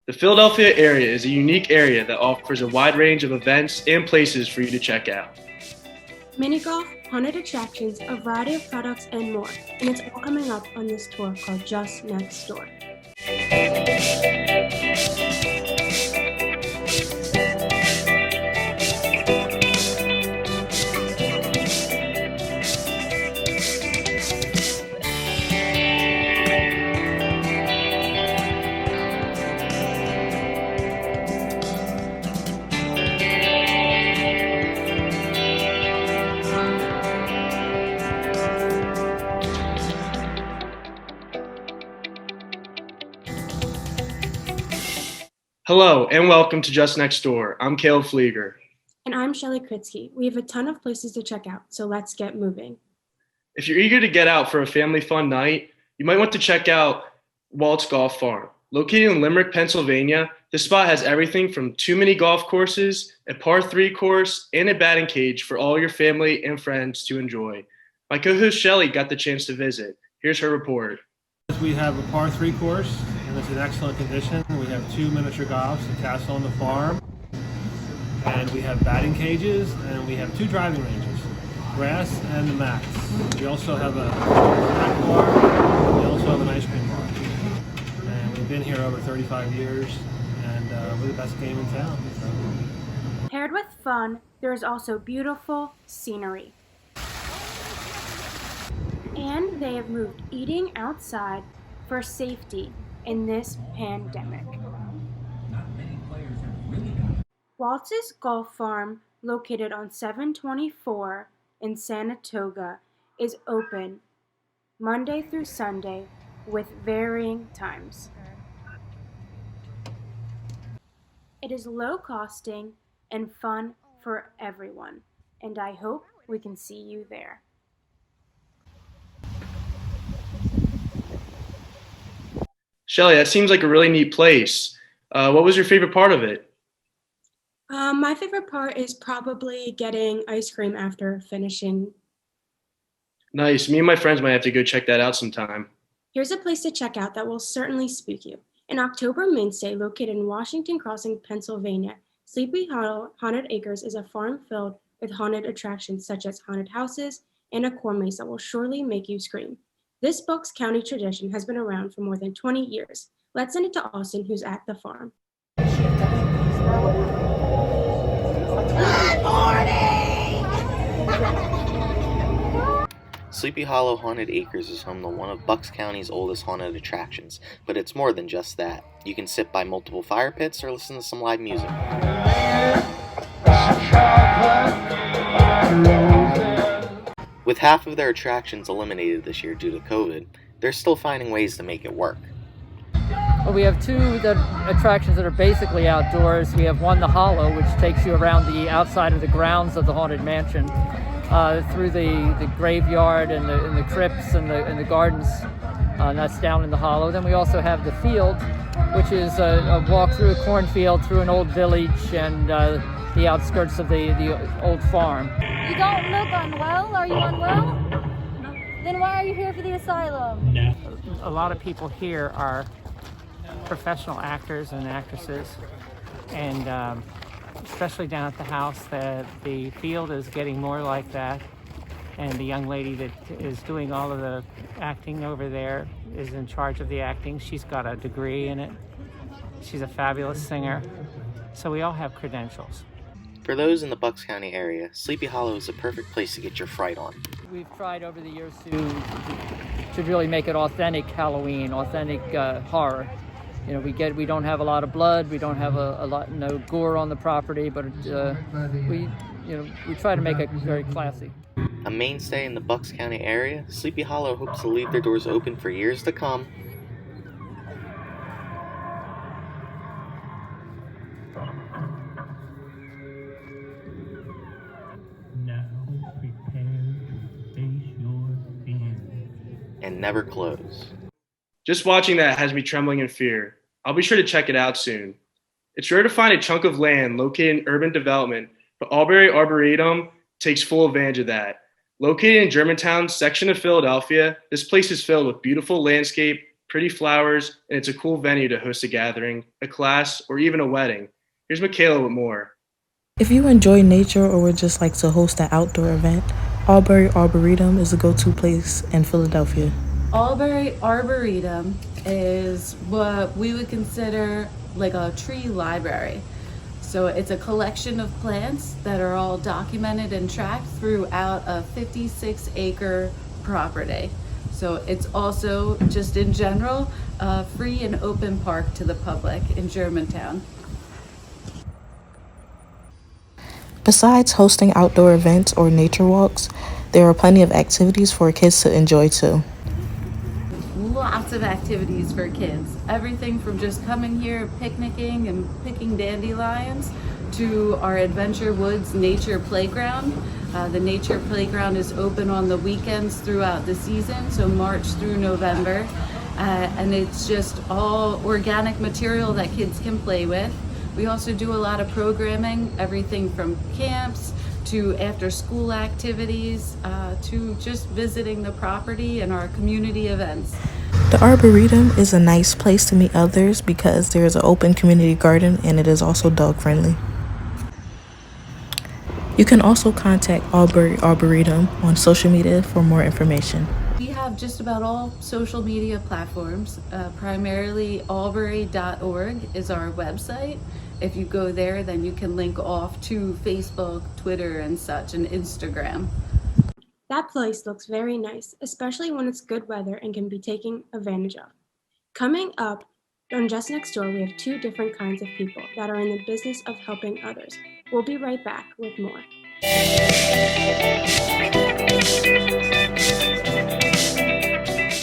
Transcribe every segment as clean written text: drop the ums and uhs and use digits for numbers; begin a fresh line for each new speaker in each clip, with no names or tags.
The Philadelphia area is a unique area that offers a wide range of events and places for you to check out.
Mini golf, haunted attractions, a variety of products, and more. And it's all coming up on this tour called Just Next Door.
Hello and welcome to Just Next Door. I'm Caleb Flieger.
And I'm Shelly Kritsky. We have a ton of places to check out, so let's get moving.
If you're eager to get out for a family fun night, you might want to check out Waltzes Golf Farm. Located in Limerick, Pennsylvania, this spot has everything from 2 mini golf courses, a par 3 course, and a batting cage for all your family and friends to enjoy. My co-host Shelly got the chance to visit. Here's her report.
We have a par 3 course, and it's in excellent condition. We have 2 miniature golfs, a castle on the farm, and we have batting cages, and we have 2 driving ranges, grass and the mats. We also have a snack bar, and we also have an ice cream bar. And we've been here over 35 years, and we're the best game in town. So.
Paired with fun, there is also beautiful scenery. And they have moved eating outside for safety in this pandemic. Waltzes Golf Farm, located on 724 in Saratoga, is open Monday through Sunday with varying times. It is low costing and fun for everyone, and I hope we can see you there.
Shelly, that seems like a really neat place. What was your favorite part of it?
My favorite part is probably getting ice cream after finishing.
Nice. Me and my friends might have to go check that out sometime.
Here's a place to check out that will certainly spook you. An October mainstay located in Washington Crossing, Pennsylvania, Sleepy Hollow Haunted Acres is a farm filled with haunted attractions such as haunted houses and a corn maze that will surely make you scream. This Bucks County tradition has been around for more than 20 years. Let's send it to Austin, who's at the farm.
Good morning!
Sleepy Hollow Haunted Acres is home to one of Bucks County's oldest haunted attractions, but it's more than just that. You can sit by multiple fire pits or listen to some live music. With half of their attractions eliminated this year due to COVID, they're still finding ways to make it work.
Well, we have 2 attractions that are basically outdoors. We have one, the Hollow, which takes you around the outside of the grounds of the Haunted Mansion, through the graveyard and the crypts and the gardens, and that's down in the Hollow. Then we also have the Field, which is a walk through a cornfield, through an old village, and the outskirts of the old farm.
You don't look unwell. Are you unwell? No. Then why are you here for the asylum?
No. A lot of people here are professional actors and actresses, and especially down at the house, the Field is getting more like that. And the young lady that is doing all of the acting over there is in charge of the acting. She's got a degree in it. She's a fabulous singer. So we all have credentials.
For those in the Bucks County area, Sleepy Hollow is a perfect place to get your fright on.
We've tried over the years to really make it authentic Halloween, authentic horror. You know, we don't have a lot of blood, we don't have no gore on the property, but we try to make it very classy.
A mainstay in the Bucks County area, Sleepy Hollow hopes to leave their doors open for years to come. And never close.
Just watching that has me trembling in fear. I'll be sure to check it out soon. It's rare to find a chunk of land located in urban development, but Auburn Arboretum takes full advantage of that. Located in Germantown section of Philadelphia, this place is filled with beautiful landscape, pretty flowers, and it's a cool venue to host a gathering, a class, or even a wedding. Here's Michaela with more.
If you enjoy nature or would just like to host an outdoor event, Auburn Arboretum is a go-to place in Philadelphia.
Auburn Arboretum is what we would consider like a tree library. So it's a collection of plants that are all documented and tracked throughout a 56-acre property. So it's also, just in general, a free and open park to the public in Germantown.
Besides hosting outdoor events or nature walks, there are plenty of activities for kids to enjoy too.
Lots of activities for kids. Everything from just coming here, picnicking and picking dandelions, to our Adventure Woods Nature Playground. The Nature Playground is open on the weekends throughout the season, so March through November. And it's just all organic material that kids can play with. We also do a lot of programming, everything from camps to after school activities, to just visiting the property and our community events.
The Arboretum is a nice place to meet others because there is an open community garden and it is also dog friendly. You can also contact Auburn Arboretum on social media for more information.
We have just about all social media platforms. Primarily aubury.org is our website. If you go there, then you can link off to Facebook, Twitter, and such, and Instagram.
That place looks very nice, especially when it's good weather and can be taken advantage of. Coming up on Just Next Door, we have two different kinds of people that are in the business of helping others. We'll be right back with more.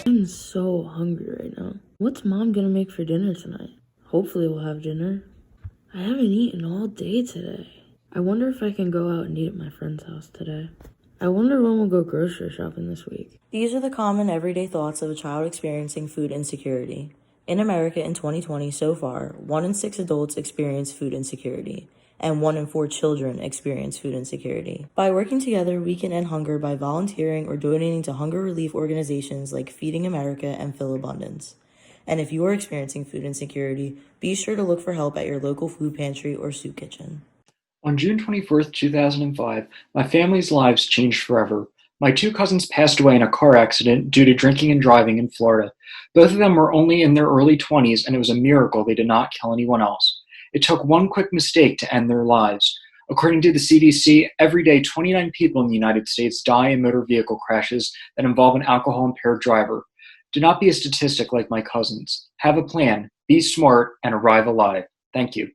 I'm so hungry right now. What's Mom gonna make for dinner tonight? Hopefully we'll have dinner. I haven't eaten all day today. I wonder if I can go out and eat at my friend's house today. I wonder when we'll go grocery shopping this week.
These are the common everyday thoughts of a child experiencing food insecurity. In America in 2020 so far, 1 in 6 adults experience food insecurity, and 1 in 4 children experience food insecurity. By working together, we can end hunger by volunteering or donating to hunger relief organizations like Feeding America and Fill Abundance. And if you are experiencing food insecurity, be sure to look for help at your local food pantry or soup kitchen.
On June 24th, 2005, my family's lives changed forever. My 2 cousins passed away in a car accident due to drinking and driving in Florida. Both of them were only in their early 20s, and it was a miracle they did not kill anyone else. It took one quick mistake to end their lives. According to the CDC, every day 29 people in the United States die in motor vehicle crashes that involve an alcohol-impaired driver. Do not be a statistic like my cousins. Have a plan, be smart, and arrive alive. Thank you.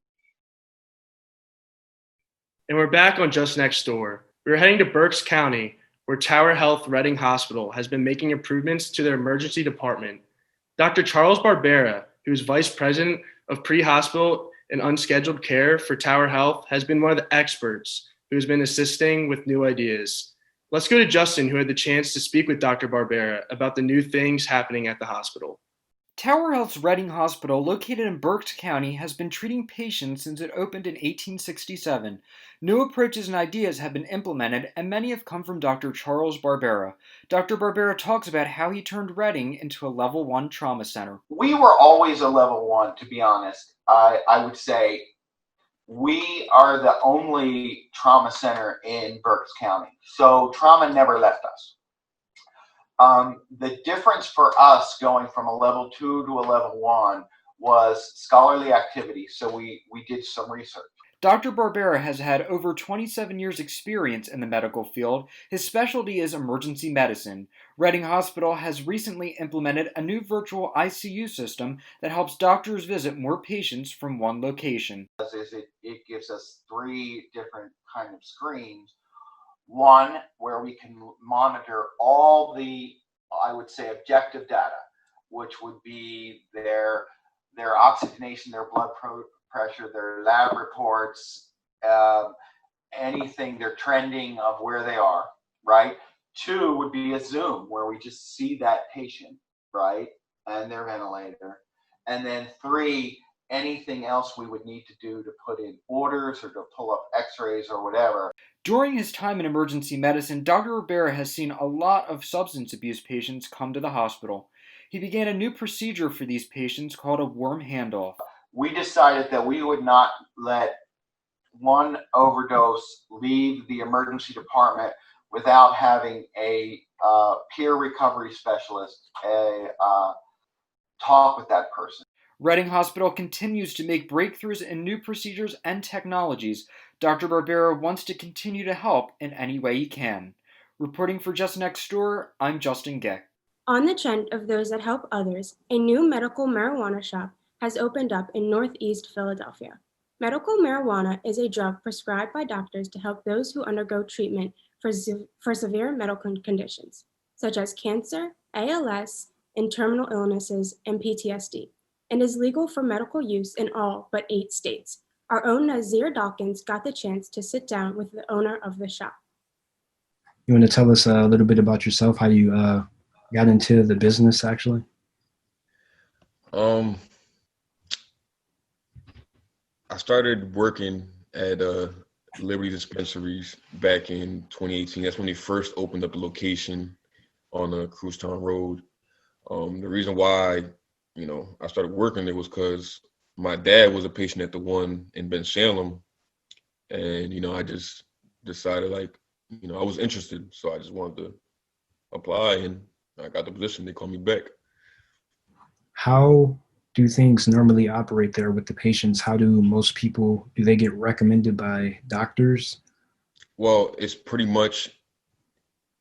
And we're back on Just Next Door. We're heading to Berks County, where Tower Health Reading Hospital has been making improvements to their emergency department. Dr. Charles Barbera, who is Vice President of Pre-Hospital and Unscheduled Care for Tower Health, has been one of the experts who has been assisting with new ideas. Let's go to Justin, who had the chance to speak with Dr. Barbera about the new things happening at the hospital.
Tower Health's Reading Hospital, located in Berks County, has been treating patients since it opened in 1867. New approaches and ideas have been implemented, and many have come from Dr. Charles Barbera. Dr. Barbera talks about how he turned Reading into a Level 1 trauma center.
We were always a Level 1, to be honest. I would say we are the only trauma center in Berks County. So trauma never left us. The difference for us going from a Level 2 to a Level 1 was scholarly activity. So we did some research.
Dr. Barbera has had over 27 years' experience in the medical field. His specialty is emergency medicine. Reading Hospital has recently implemented a new virtual ICU system that helps doctors visit more patients from one location.
It gives us 3 different kind of screens. One where we can monitor all the, I would say, objective data, which would be their oxygenation, their blood pressure, their lab reports, anything, their trending of where they are, right? 2 would be a Zoom where we just see that patient, right, and their ventilator. And then 3, anything else we would need to do to put in orders or to pull up x-rays or whatever.
During his time in emergency medicine, Dr. Barbera has seen a lot of substance abuse patients come to the hospital. he began a new procedure for these patients called a worm handoff.
We decided that we would not let one overdose leave the emergency department without having a peer recovery specialist talk with that person.
Reading Hospital continues to make breakthroughs in new procedures and technologies. Dr. Barbera wants to continue to help in any way he can. Reporting for Just Next Door, I'm Justin Geck.
On the trend of those that help others, a new medical marijuana shop has opened up in Northeast Philadelphia. Medical marijuana is a drug prescribed by doctors to help those who undergo treatment for severe medical conditions, such as cancer, ALS, and terminal illnesses, and PTSD, and is legal for medical use in all but 8 states. Our own Nazir Dawkins got the chance to sit down with the owner of the shop.
You want to tell us a little bit about yourself, how you got into the business, actually?
I started working at Liberty Dispensaries back in 2018. That's when they first opened up the location on Cruztown Road. The reason why, I started working there was because my dad was a patient at the one in Ben Salem, and I just decided I was interested, so I just wanted to apply, and I got the position. They called me back.
How do things normally operate there with the patients? How do most people, do they get recommended by doctors?
Well, it's pretty much,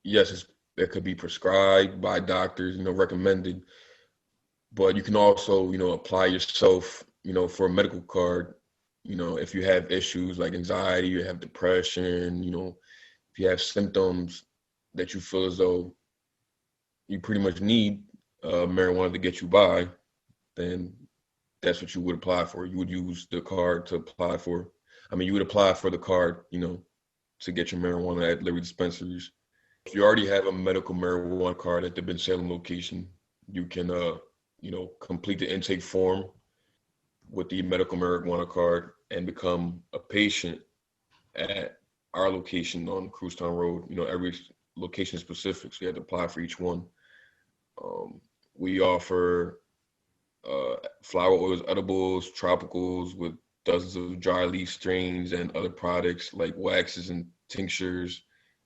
yes, it could be prescribed by doctors, recommended, but you can also, apply yourself, for a medical card, if you have issues like anxiety, you have depression, if you have symptoms that you feel as though you pretty much need marijuana to get you by, then that's what you would apply for. You would use the card to apply for. You would apply for the card, to get your marijuana at Liberty Dispensaries. If you already have a medical marijuana card at the Ben Salem location, you can, complete the intake form with the medical marijuana card and become a patient at our location on Cruztown Road. Every location is specific, so you have to apply for each one. We offer flower oils, edibles, tropicals with dozens of dry leaf strains and other products like waxes and tinctures.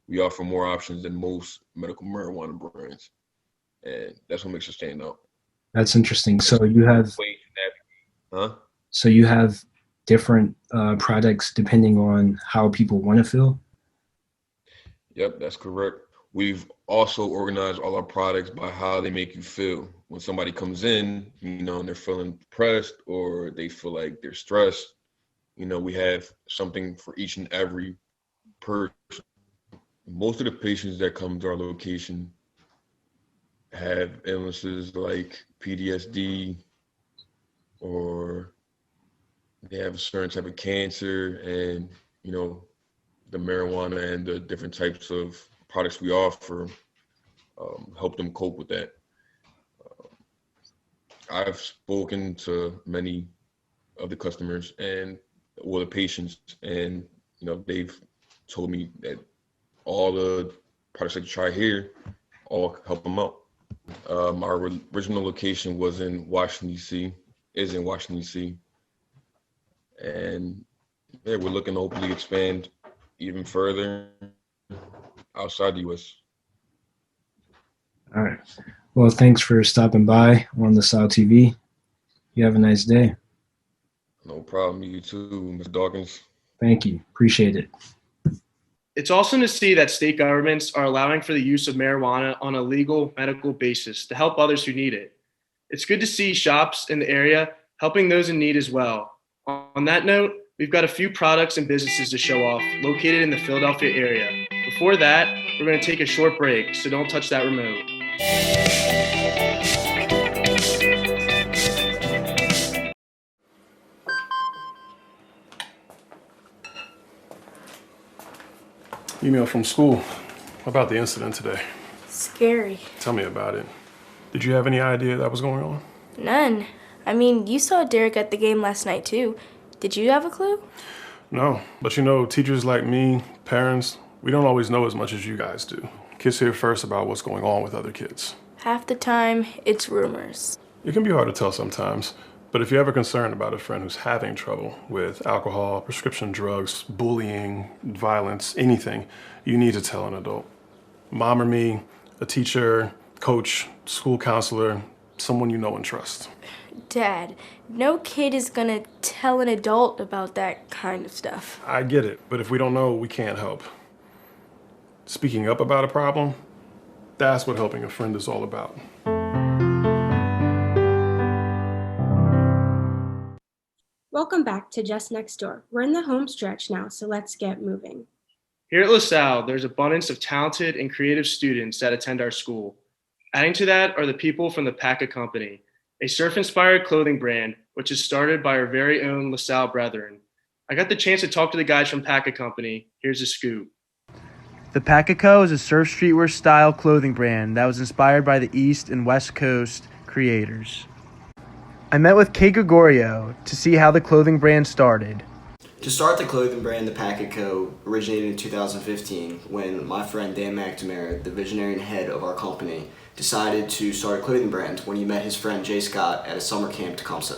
We offer more options than most medical marijuana brands, and that's what makes us stand out.
That's interesting. So you have different products depending on how people want to feel?
Yep, that's correct. We've also organized all our products by how they make you feel. When somebody comes in, and they're feeling depressed or they feel like they're stressed, we have something for each and every person. Most of the patients that come to our location have illnesses like PTSD, or they have a certain type of cancer, and, the marijuana and the different types of products we offer help them cope with that. I've spoken to many of the customers and the patients, and they've told me that all the products that you try here all help them out. Our original location was in Washington, D.C., is in Washington, D.C., and we're looking to hopefully expand even further outside the U.S.
All right. Well, thanks for stopping by on the Salle TV. You have a nice day.
No problem. You too, Mr. Dawkins.
Thank you. Appreciate it.
It's awesome to see that state governments are allowing for the use of marijuana on a legal medical basis to help others who need it. It's good to see shops in the area helping those in need as well. On that note, we've got a few products and businesses to show off located in the Philadelphia area. Before that, we're going to take a short break, so don't touch that remote.
Email from school. What about the incident today?
Scary.
Tell me about it. Did you have any idea that was going on?
None. I mean, you saw Derek at the game last night too. Did you have a clue?
No, but teachers like me, parents, we don't always know as much as you guys do. Kids hear first about what's going on with other kids.
Half the time, it's rumors.
It can be hard to tell sometimes, but if you're ever concerned about a friend who's having trouble with alcohol, prescription drugs, bullying, violence, anything, you need to tell an adult. Mom or me, a teacher, coach, school counselor, someone you know and trust.
Dad, no kid is gonna tell an adult about that kind of stuff.
I get it, but if we don't know, we can't help. Speaking up about a problem, that's what helping a friend is all about.
Welcome back to Just Next Door. We're in the home stretch now, so let's get moving.
Here at LaSalle, there's abundance of talented and creative students that attend our school. Adding to that are the people from the Paca Company, a surf-inspired clothing brand which is started by our very own LaSalle brethren. I got the chance to talk to the guys from Paca Company. Here's a scoop. The Paca Co. is a surf streetwear style clothing brand that was inspired by the East and West Coast creators. I met with Kate Gregorio to see how the clothing brand started.
To start the clothing brand, the Packet Co. originated in 2015 when my friend Dan McNamara, the visionary and head of our company, decided to start a clothing brand when he met his friend Jay Scott at a summer camp Tecumseh.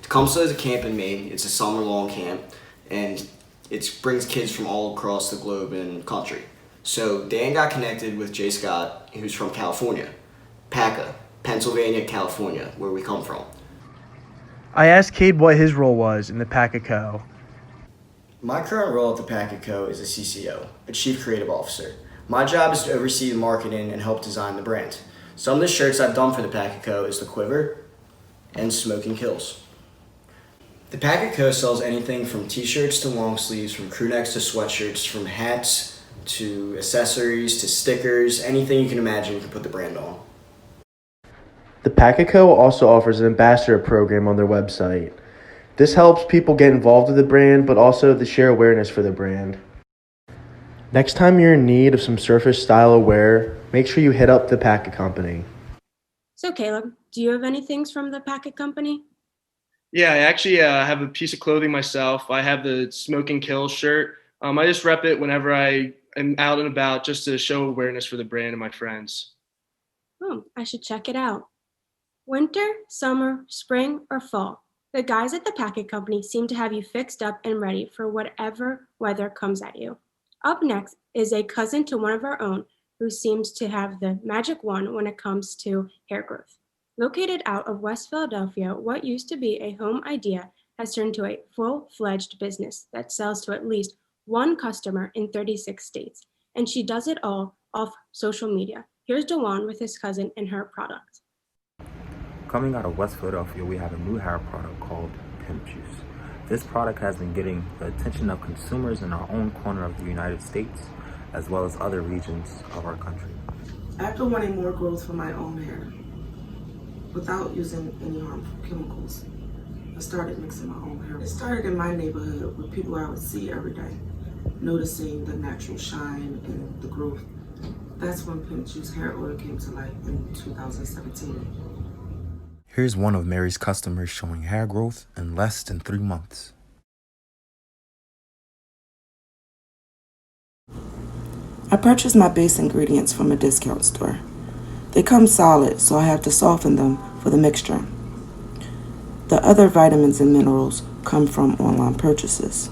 Tecumseh is a camp in Maine. It's a summer-long camp, and it brings kids from all across the globe and country. So Dan got connected with Jay Scott, who's from California, Paca, Pennsylvania, California, where we come from.
I asked Cade what his role was in the Paca Co.
My current role at the Packet Co. is a CCO, a Chief Creative Officer. My job is to oversee the marketing and help design the brand. Some of the shirts I've done for the Packet Co. is the Quiver and Smoking Kills. The Packet Co. sells anything from t-shirts to long sleeves, from crew necks to sweatshirts, from hats to accessories to stickers, anything you can imagine you can put the brand on.
The Paca Co. also offers an ambassador program on their website. This helps people get involved with the brand, but also to share awareness for the brand. Next time you're in need of some surface style wear, make sure you hit up the Paca Company.
So Caleb, do you have any things from the Packet Company?
Yeah, I actually have a piece of clothing myself. I have the Smoking Kills shirt. I just rep it whenever I am out and about just to show awareness for the brand and my friends.
Oh, I should check it out. Winter, summer, spring, or fall, the guys at the Packet Company seem to have you fixed up and ready for whatever weather comes at you. Up next is a cousin to one of our own who seems to have the magic wand when it comes to hair growth. Located out of West Philadelphia, what used to be a home idea has turned into a full-fledged business that sells to at least one customer in 36 states, and she does it all off social media. Here's DeJuan with his cousin and her product.
Coming out of West Philadelphia, we have a new hair product called Pimp Juice. This product has been getting the attention of consumers in our own corner of the United States, as well as other regions of our country.
After wanting more growth for my own hair, without using any harmful chemicals, I started mixing my own hair. It started in my neighborhood with people I would see every day, noticing the natural shine and the growth. That's when Pimp Juice hair oil came to life in 2017.
Here's one of Mary's customers showing hair growth in less than 3 months.
I purchased my base ingredients from a discount store. They come solid, so I have to soften them for the mixture. The other vitamins and minerals come from online purchases.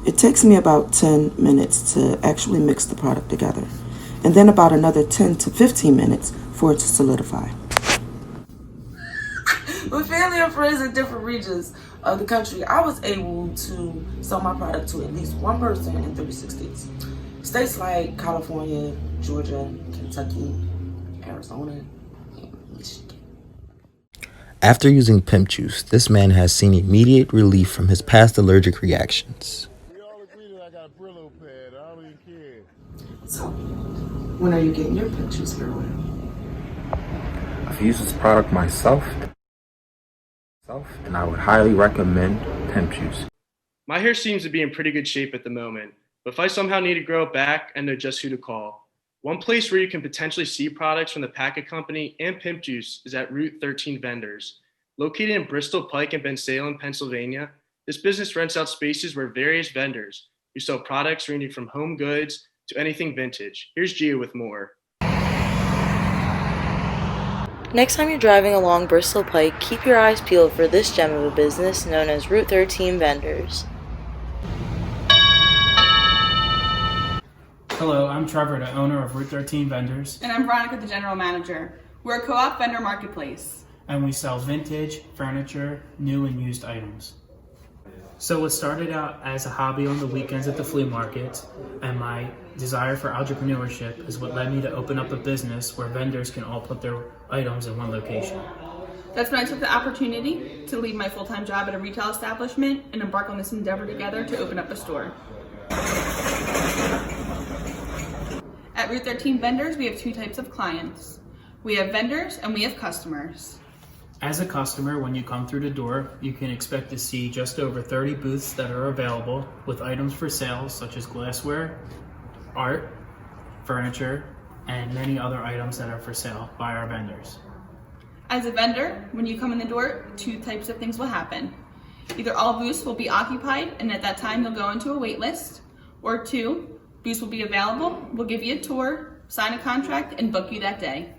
It takes me about 10 minutes to actually mix the product together, and then about another 10 to 15 minutes for it to solidify. With family and friends in different regions of the country, I was able to sell my product to at least one person in 36 states. States like California, Georgia, Kentucky, Arizona, and Michigan.
After using Pimp Juice, this man has seen immediate relief from his past allergic reactions.
So, when are you getting your Pimp Juice hair oil?
I've used this product myself, and I would highly recommend Pimp Juice.
My hair seems to be in pretty good shape at the moment, but if I somehow need to grow it back, I know just who to call. One place where you can potentially see products from the Packet Company and Pimp Juice is at Route 13 Vendors. Located in Bristol Pike and Bensalem, Pennsylvania, this business rents out spaces where various vendors who sell products ranging from home goods to anything vintage. Here's Gia with more.
Next time you're driving along Bristol Pike, keep your eyes peeled for this gem of a business known as Route 13 Vendors.
Hello, I'm Trevor, the owner of Route 13 Vendors.
And I'm Veronica, the general manager. We're a co-op vendor marketplace.
And we sell vintage, furniture, new and used items. So what started out as a hobby on the weekends at the flea market, and my desire for entrepreneurship is what led me to open up a business where vendors can all put their items in one location.
That's when I took the opportunity to leave my full-time job at a retail establishment and embark on this endeavor together to open up a store. At Route 13 Vendors, we have two types of clients. We have vendors and we have customers.
As a customer, when you come through the door, you can expect to see just over 30 booths that are available with items for sale such as glassware, art, furniture, and many other items that are for sale by our vendors.
As a vendor, when you come in the door, two types of things will happen. Either all booths will be occupied and at that time you'll go into a wait list, or two, booths will be available, we'll give you a tour, sign a contract, and book you that day.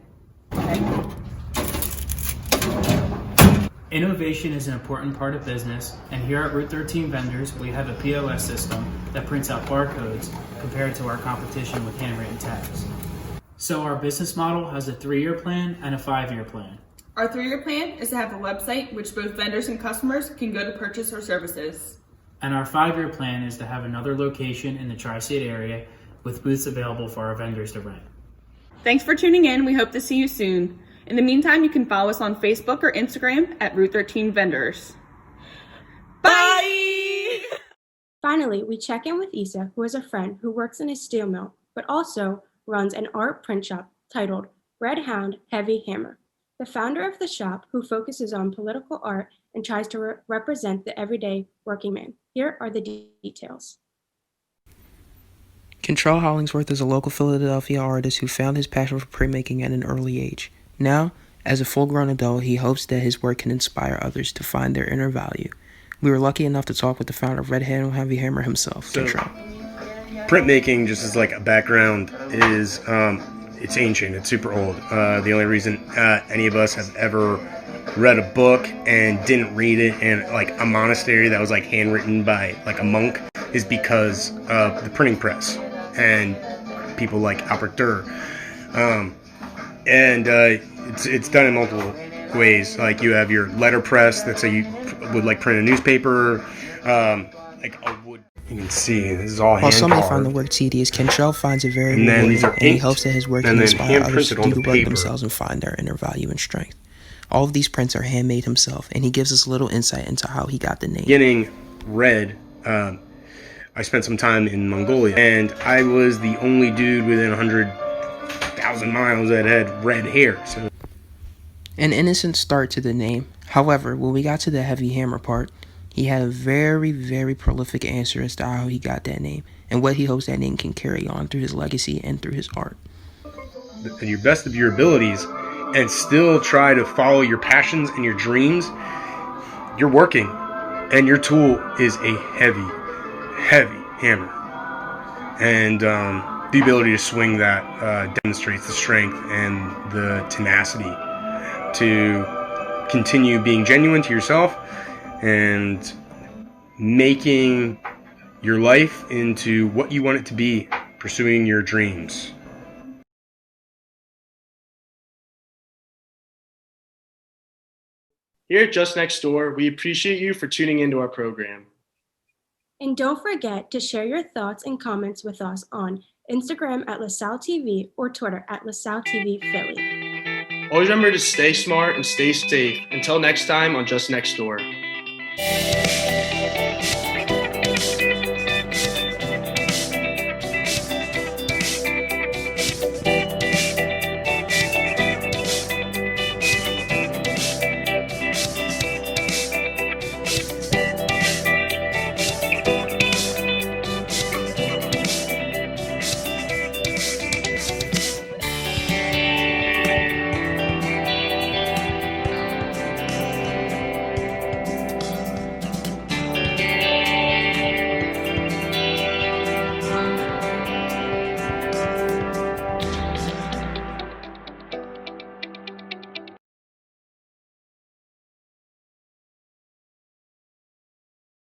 Innovation is an important part of business, and here at Route 13 Vendors, we have a POS system that prints out barcodes compared to our competition with handwritten tags. So our business model has a 3-year plan and a 5-year plan.
Our 3-year plan is to have a website which both vendors and customers can go to purchase our services.
And our 5-year plan is to have another location in the tri-state area with booths available for our vendors to rent.
Thanks for tuning in. We hope to see you soon. In the meantime, you can follow us on Facebook or Instagram at Route 13 Vendors. Bye!
Finally, we check in with Isa, who is a friend who works in a steel mill, but also runs an art print shop titled Red Hound Heavy Hammer. The founder of the shop, who focuses on political art and tries to represent the everyday working man. Here are the details.
Kentrell Hollingsworth is a local Philadelphia artist who found his passion for printmaking at an early age. Now, as a full-grown adult, he hopes that his work can inspire others to find their inner value. We were lucky enough to talk with the founder of Red Hound Heavy Hammer himself, Kentrell.
Printmaking, just as like a background, is it's ancient. It's super old. The only reason any of us have ever read a book and didn't read it in like a monastery that was like handwritten by like a monk is because of the printing press and people like Albert Durr. It's done in multiple ways. Like you have your letterpress. That's how you would like print a newspaper. Like a wood. You can see this is all hand carved.
While some may find the work tedious, Kentrell finds it very rewarding, and he hopes that his work can inspire others to do the work themselves and find their inner value and strength. All of these prints are handmade himself, and he gives us a little insight into how he got the name.
Getting red, I spent some time in Mongolia, and I was the only dude within 100,000 miles that had red hair. So,
an innocent start to the name. However, when we got to the heavy hammer part, he had a very, very prolific answer as to how he got that name and what he hopes that name can carry on through his legacy and through his art.
To your best of your abilities and still try to follow your passions and your dreams, you're working, and your tool is a heavy, heavy hammer. And the ability to swing that demonstrates the strength and the tenacity to continue being genuine to yourself and making your life into what you want it to be, pursuing your dreams.
Here at Just Next Door, we appreciate you for tuning into our program.
And don't forget to share your thoughts and comments with us on Instagram at LaSalle TV or Twitter at LaSalle TV Philly.
Always remember to stay smart and stay safe. Until next time on Just Next Door.